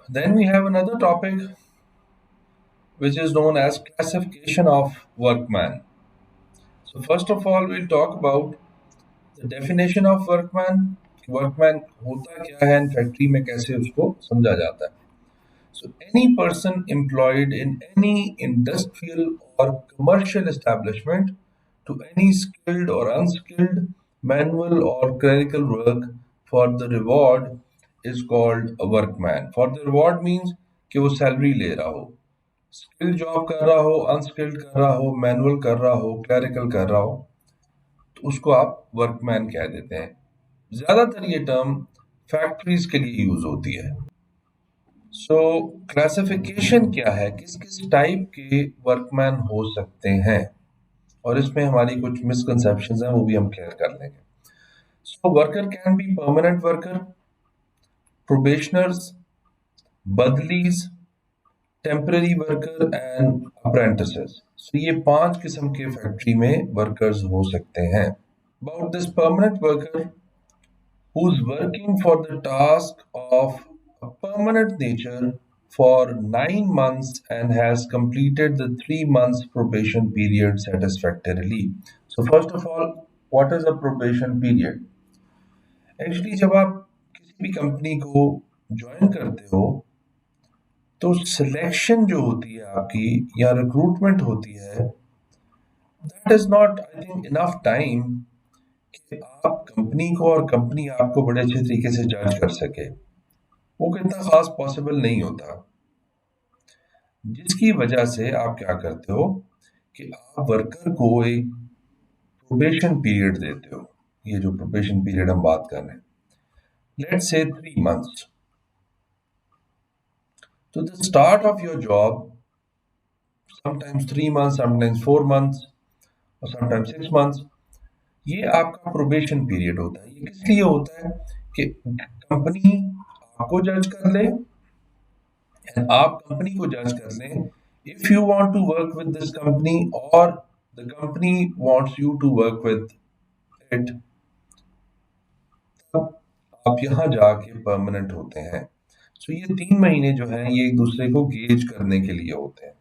Then we have another topic which is known as classification of workman. So first of all, we'll talk about the definition of workman. Workman होता क्या है, factory में कैसे उसको समझा जाता है. So any person employed in any industrial or commercial establishment to any skilled or unskilled manual or clerical work for the reward is called a workman. For the reward means कि वो salary ले रहा हो, skill job कर रहा हो, unskilled कर रहा हो, मैनुअल कर रहा हो, क्लरिकल कर रहा हो, तो उसको आप वर्कमैन कह देते हैं. ज्यादातर ये टर्म फैक्ट्रीज के लिए यूज होती है. सो क्लासिफिकेशन क्या है, किस किस टाइप के वर्कमैन हो सकते हैं, और इसमें हमारी कुछ मिसकंसेप्शंस हैं, वो भी हम क्लियर कर लेंगे. So worker can be permanent worker, probationers, badlis, temporary worker and apprentices. सो ये 5 किस्म के फैक्ट्री में वर्कर्स हो सकते हैं. About this permanent worker who is working for the task of a permanent nature for 9 months and has completed the 3 months probation period satisfactorily. So, first of all, what is a probation period? Actually, जब आप किसी भी company को join करते हो तो selection जो होती है आपकी या रिक्रूटमेंट होती है, that is not I think enough time कि आप कंपनी को और कंपनी आपको बड़े अच्छे तरीके से जज कर सके. वो कितना खास पॉसिबल नहीं होता, जिसकी वजह से आप क्या करते हो कि आप वर्कर को एक प्रोबेशन पीरियड देते हो. ये जो प्रोबेशन पीरियड हम बात कर रहे हैं, लेट्स से 3 मंथ्स. तो the start of your job, sometimes 3 months, sometimes 4 months और समटाइम्स 6 मंथ्स, ये आपका प्रोबेशन पीरियड होता है. ये किस लिए होता है कि कंपनी आपको जज कर ले एंड आप कंपनी को जज कर लें. If you want to work with this company और the company wants you to work with it, तब आप यहाँ जाके परमानेंट होते हैं. सो ये 3 महीने जो हैं ये एक दूसरे को गेज करने के लिए होते हैं.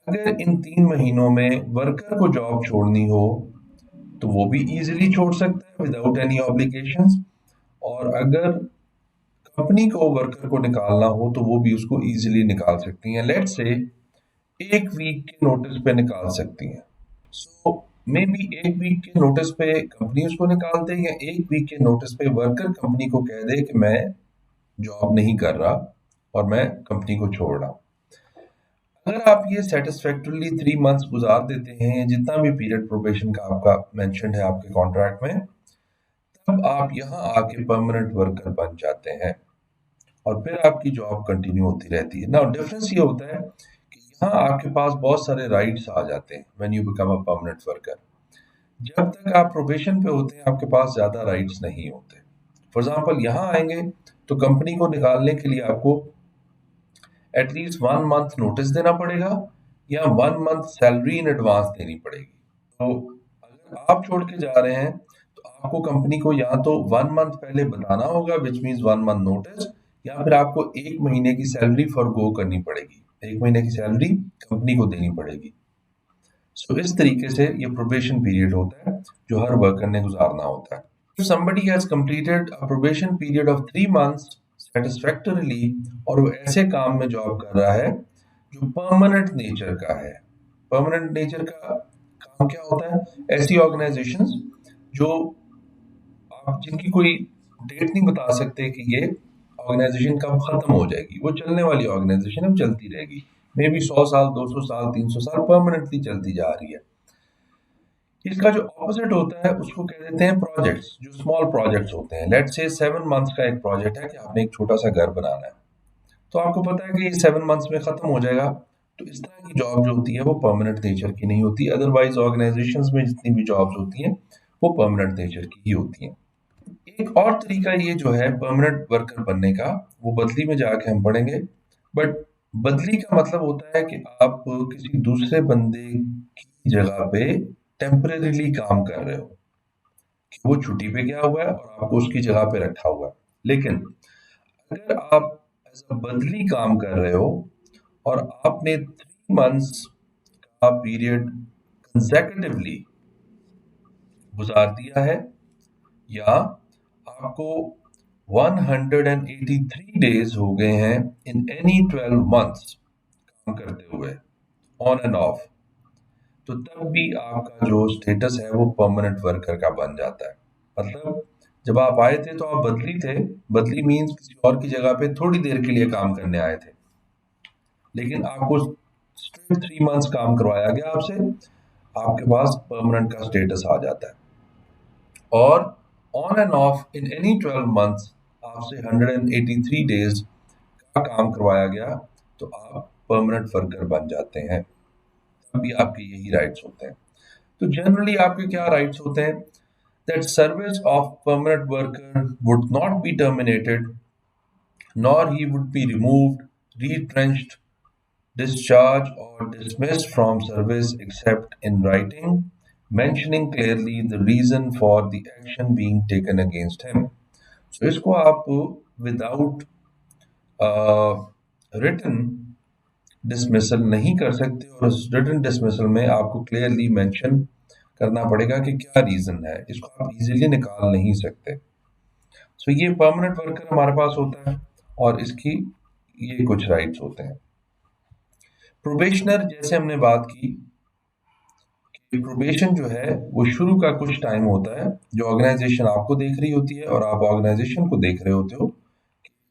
अगर इन 3 महीनों में वर्कर को जॉब छोड़नी हो तो वो भी इजीली छोड़ सकता है विदाउट एनी ऑब्लिगेशंस, और अगर कंपनी को वर्कर को निकालना हो तो वो भी उसको इजीली निकाल सकती हैं. लेट्स से 1 वीक के नोटिस पे निकाल सकती हैं. सो मे बी 1 वीक के नोटिस पे कंपनी उसको निकाल दे या 1 वीक के नोटिस पे वर्कर कंपनी को कह दे कि मैं जॉब नहीं कर रहा और मैं कंपनी को छोड़ रहा हूँ. अगर आप ये सेटिस्फैक्टरली 3 मंथ्स गुजार देते हैं, जितना भी पीरियड प्रोबेशन का आपका मेंशन है आपके कॉन्ट्रैक्ट में, तब आप यहाँ आके परमानेंट वर्कर बन जाते हैं और फिर आपकी जॉब कंटिन्यू होती रहती है. नाउ डिफरेंस ये होता है कि यहाँ आपके पास बहुत सारे राइट्स आ जाते हैं when you become a permanent worker. जब तक आप प्रोबेशन पे होते हैं आपके पास ज्यादा राइट्स नहीं होते. फॉर एग्जाम्पल यहाँ आएंगे तो कंपनी को निकालने के लिए आपको एटलीस्ट 1 मंथ नोटिस देना पड़ेगा या 1 मंथ सैलरी इन एडवांस देनी पड़ेगी. तो अगर आप छोड़ के जा रहे हैं तो आपको कंपनी को या तो 1 मंथ पहले बताना होगा विच मीन्स 1 मंथ नोटिस, या फिर आपको 1 महीने की सैलरी फॉरगो करनी पड़ेगी. 1 महीने की सैलरी कंपनी को देनी पड़ेगी. सो इस तरीके से ये प्रोबेशन पीरियड होता है जो हर वर्कर ने गुजारना होता है. If somebody has completed a probation period of 3 months satisfactorily, और वो ऐसे काम में जॉब कर रहा है जो परमानेंट नेचर का है. परमानेंट नेचर का काम क्या होता है? ऐसी ऑर्गेनाइजेशंस जो आप जिनकी कोई डेट नहीं बता सकते कि ये ऑर्गेनाइजेशन कब खत्म हो जाएगी. वो चलने वाली ऑर्गेनाइजेशन है, वो चलती रहेगी. मे बी 100 साल, 200 साल, 300 साल परमानेंटली चलती जा रही है. इसका जो ऑपोजिट होता है उसको कह देते हैं प्रोजेक्ट्स, जो स्मॉल प्रोजेक्ट्स होते हैं. लेट्स से 7 मंथ्स का एक प्रोजेक्ट है कि आपने एक छोटा सा घर बनाना है, तो आपको पता है कि ये 7 मंथ्स में खत्म हो जाएगा. तो इस तरह की जॉब जो होती है वो परमानेंट नेचर की नहीं होती. अदरवाइज ऑर्गेनाइजेशंस में जितनी भी जॉब्स होती हैं वो परमानेंट नेचर की ही होती हैं. एक और तरीका ये जो है परमानेंट वर्कर बनने का, वो बदली में जाके हम पढ़ेंगे. बट बदली का मतलब होता है कि आप किसी दूसरे बंदे की जगह पे टेम्परेरीली काम कर रहे हो, कि वो छुट्टी पे गया हुआ है और आपको उसकी जगह पे रखा हुआ है. लेकिन अगर आप एज अ बदली काम कर रहे हो और आपने 3 मंथ्स का पीरियड कंसेक्यूटिवली गुजार दिया है, या आपको 183 डेज हो गए हैं इन एनी 12 मंथ्स काम करते हुए ऑन एंड ऑफ, तो तब भी आपका जो स्टेटस है वो परमानेंट वर्कर का बन जाता है। मतलब जब आप आए थे तो आप बदली थे। बदली मीन्स किसी और की जगह पे थोड़ी देर के लिए काम करने आए थे, लेकिन आपको स्ट्रेट 3 मंथ्स काम करवाया गया आपसे, आपके पास परमानेंट का स्टेटस आ जाता है। और on end of in any 12 months आपसे 183 डेज का काम करवाया गया, तो आप परमानेंट वर्कर बन जाते हैं। तभी आपके यही राइट्स होते हैं। तो जनरली आपके क्या राइट्स होते हैं? That service of permanent worker would not be terminated, nor he would be removed, retrenched, discharged, or dismissed from service except in writing, mentioning clearly the reason for the action being taken against him. So इसको आप without written dismissal नहीं कर सकते, और उस written dismissal में आपको clearly mention करना पड़ेगा कि क्या रीजन है। इसको आप इजीली निकाल नहीं सकते। सो ये परमानेंट वर्कर हमारे पास होता है और इसकी ये कुछ राइट्स होते हैं। प्रोबेशनर, जैसे हमने बात की कि प्रोबेशन जो है वो शुरू का कुछ टाइम होता है जो ऑर्गेनाइजेशन आपको देख रही होती है और आप ऑर्गेनाइजेशन को देख रहे होते हो,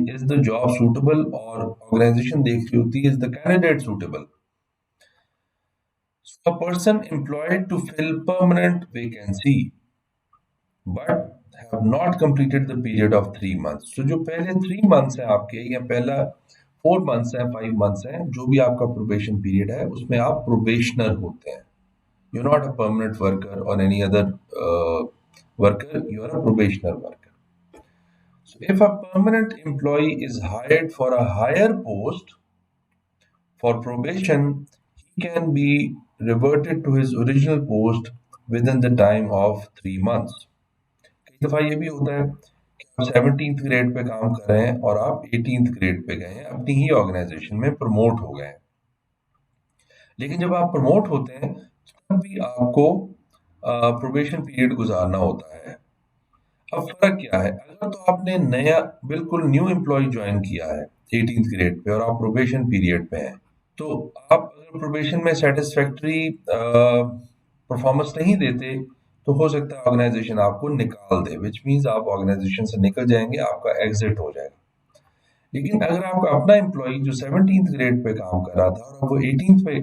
इज द जॉब सूटेबल, और ऑर्गेनाइजेशन देख रही होती है is the candidate suitable. A person employed to fill permanent vacancy but have not completed the period of 3 months. So जो पहले 3 मंथ्स हैं आपके, या पहला 4 मंथ्स हैं, 5 मंथ्स हैं, जो भी आपका प्रोबेशन पीरियड है उसमें आप प्रोबेशनर होते हैं। You are not a permanent worker or any other worker, you are a probationer worker. So if a permanent employee is hired for a higher post for probation, he can be reverted to his original post within the time of 3 months. कई दफा ये भी होता है कि आप 17th grade pay काम कर रहे हैं और आप 18th ग्रेड पे गए हैं, अपनी ही ऑर्गेनाइजेशन में प्रमोट हो गए हैं, लेकिन जब आप प्रमोट होते हैं तब भी आपको प्रोबेशन पीरियड गुजारना होता है। अब फर्क क्या है? अगर तो आपने नया बिल्कुल न्यू एम्प्लॉय ज्वाइन किया है 18th ग्रेड पे और आप प्रोबेशन पीरियड पे हैं, तो आप अगर प्रोबेशन में सेटिस्फैक्टरी परफॉर्मेंस नहीं देते तो हो सकता है ऑर्गेनाइजेशन आपको निकाल दे, विच मीन्स आप ऑर्गेनाइजेशन से निकल जाएंगे, आपका एग्जिट हो जाएगा। लेकिन अगर आपका अपना एम्प्लॉय जो 17th ग्रेड पे काम कर रहा था और वो 18th पे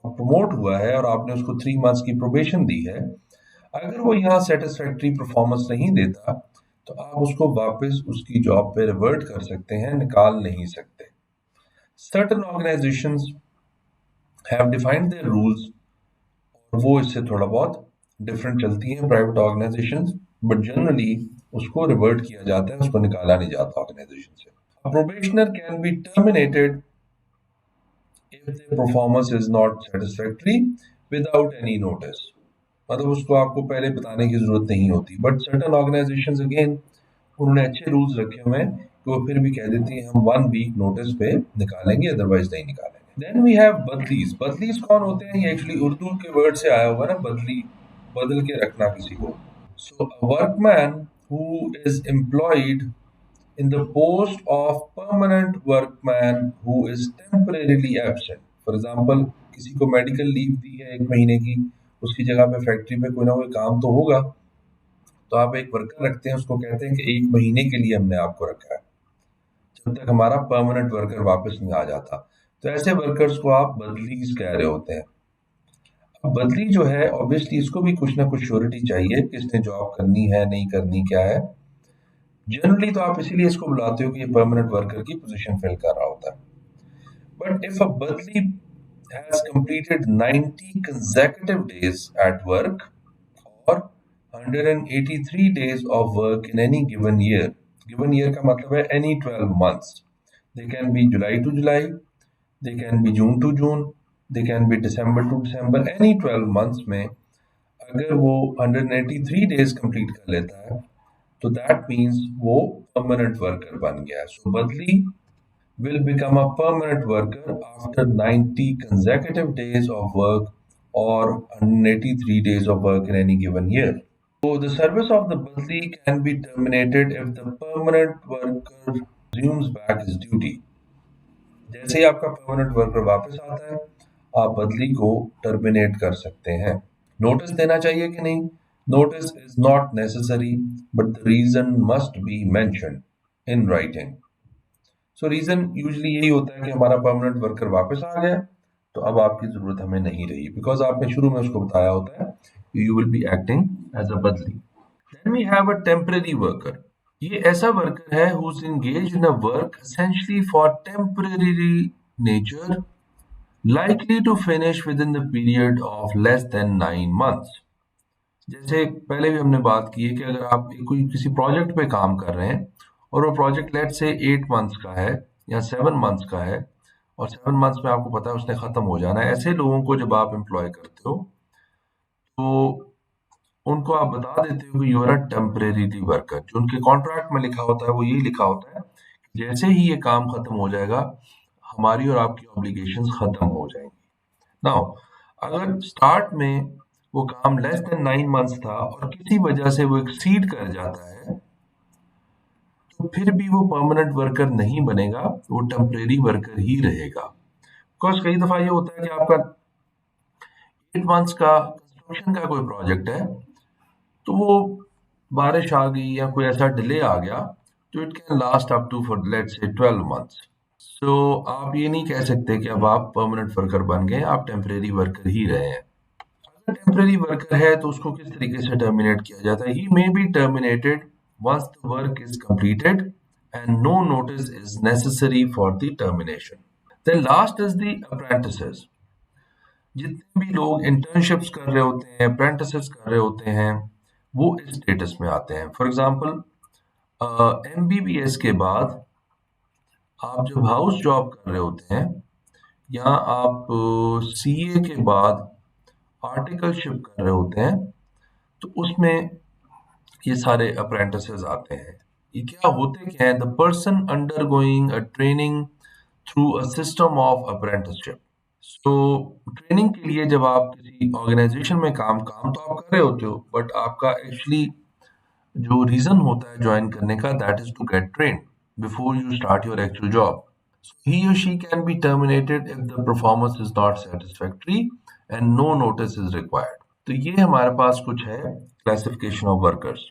प्रमोट हुआ है और आपने उसको 3 मंथ्स की प्रोबेशन दी है, अगर वो यहाँ सेटिस्फैक्टरी परफॉर्मेंस नहीं देता तो आप उसको वापस उसकी जॉब पे रिवर्ट कर सकते हैं, निकाल नहीं सकते। Certain organisations have defined their rules, और वो इससे थोड़ा बहुत डिफरेंट चलती हैं प्राइवेट ऑर्गेनाइजेशंस, बट जनरली उसको रिवर्ट किया जाता है, उसको निकाला नहीं जाता ऑर्गेनाइजेशन से। A probationer can be terminated if their performance is not satisfactory without any notice. मतलब उसको आपको पहले बताने की जरूरत नहीं होती, बट सर्टन ऑर्गेनाइजेशंस अगेन उन्होंने अच्छे रूल्स रखे हुए हैं कि वो फिर भी कह देती हैं हम 1 वीक नोटिस पे निकालेंगे, अदरवाइज नहीं निकालेंगे। Then we have badlis. Badlis कौन होते हैं? ये एक्चुअली उर्दू के वर्ड से आया हुआ है ना, बदली, बदल के रखना किसी को। So a workman who is employed in the post of permanent workman who is temporarily absent. For example, किसी को मेडिकल लीव दी है 1 महीने की, उसकी जगह पे फैक्ट्री पे कोई ना कोई काम तो होगा, तो आप एक वर्कर रखते हैं, उसको कहते हैं कि 1 महीने के लिए हमने आपको रखा है, जब तक हमारा परमानेंट वर्कर वापस नहीं आ जाता। तो ऐसे वर्कर्स को आप बदलीज कह रहे होते हैं। अब बदली जो है ऑब्वियसली इसको भी कुछ ना कुछ श्योरिटी चाहिए, किसने जॉब करनी है नहीं करनी क्या है। जनरली तो आप इसीलिए इसको बुलाते हो कि ये परमानेंट वर्कर की पोजीशन फिल कर रहा होता है। बट इफ अ बदली has completed 90 consecutive days at work or 183 days of work in any given year, given year का मतलब है any 12 months, they can be July to July, they can be June to June, they can be December to December, any 12 months में अगर वो 183 days complete कर लेता है तो दैट मीन्स वो परमानेंट वर्कर बन गया। सो बदली will become a permanent worker after 90 consecutive days of work or 183 days of work in any given year. So the service of the Badli can be terminated if the permanent worker resumes back his duty. जैसे ही आपका permanent worker वापस आता है, आप बदली को terminate कर सकते हैं। नोटिस देना चाहिए कि नहीं? Notice is not necessary, but the reason must be mentioned in writing. So reason usually यही होता है कि हमारा परमानेंट वर्कर वापस आ गया, तो अब आपकी जरूरत हमें नहीं रही, बिकॉज आपने शुरू में उसको बताया होता है you will be acting as a badli. Then we have a temporary worker. ये ऐसा वर्कर है who is engaged in a work essentially for temporary nature, likely to finish within the period of less than 9 months। जैसे पहले भी हमने बात की है कि अगर आप कोई किसी प्रोजेक्ट पे काम कर रहे हैं और वो प्रोजेक्ट लेट से 8 मंथ्स का है या 7 मंथ्स का है, और 7 मंथ्स में आपको पता है उसने खत्म हो जाना है, ऐसे लोगों को जब आप एम्प्लॉय करते हो तो उनको आप बता देते हो कि you are a temporary worker. जो उनके कॉन्ट्रैक्ट में लिखा होता है वो यही लिखा होता है, जैसे ही ये काम खत्म हो जाएगा हमारी और आपकी ऑब्लिगेशंस खत्म हो जाएंगी। नाउ अगर स्टार्ट में वो काम लेस देन 9 मंथ्स था और किसी वजह से वो एक्सीड कर जाता है, तो फिर भी वो परमानेंट वर्कर नहीं बनेगा, वो टेम्परेरी वर्कर ही रहेगा। बिकॉज कई दफा ये होता है कि आपका 8 मंथ्स का कंस्ट्रक्शन का कोई प्रोजेक्ट है, तो वो बारिश आ गई या कोई ऐसा डिले आ गया, तो it can last up to for let's say 12 months. सो आप ये नहीं कह सकते कि अब आप परमानेंट वर्कर बन गए, आप टेम्परेरी वर्कर ही रहे हैं। अगर टेम्परेरी वर्कर है तो उसको किस तरीके से टर्मिनेट किया जाता है? He may be terminated once the work is completed and no notice is necessary for the termination. Then last is the apprentices. जितने भी लोग इंटर्नशिप्स कर रहे होते हैं, अप्रेंटिसेस कर रहे होते हैं, वो इस स्टेटस में आते हैं। फॉर एग्जांपल एमबीबीएस के बाद आप जब हाउस जॉब कर रहे होते हैं या आप सीए के बाद आर्टिकलशिप कर रहे होते हैं, तो उसमें ये सारे अप्रेंटिसेस आते हैं। ये क्या होते क्या हैं? The person undergoing a training through a system of apprenticeship. So training के लिए जब आप किसी ऑर्गेनाइजेशन में काम काम तो आप कर रहे होते हो, बट आपका एक्चुअली जो रीजन होता है ज्वाइन करने का, that is to get train before you start your actual job. He or she can be terminated if the performance is not satisfactory and no notice is required। तो ये हमारे पास कुछ है क्लासिफिकेशन ऑफ वर्कर्स।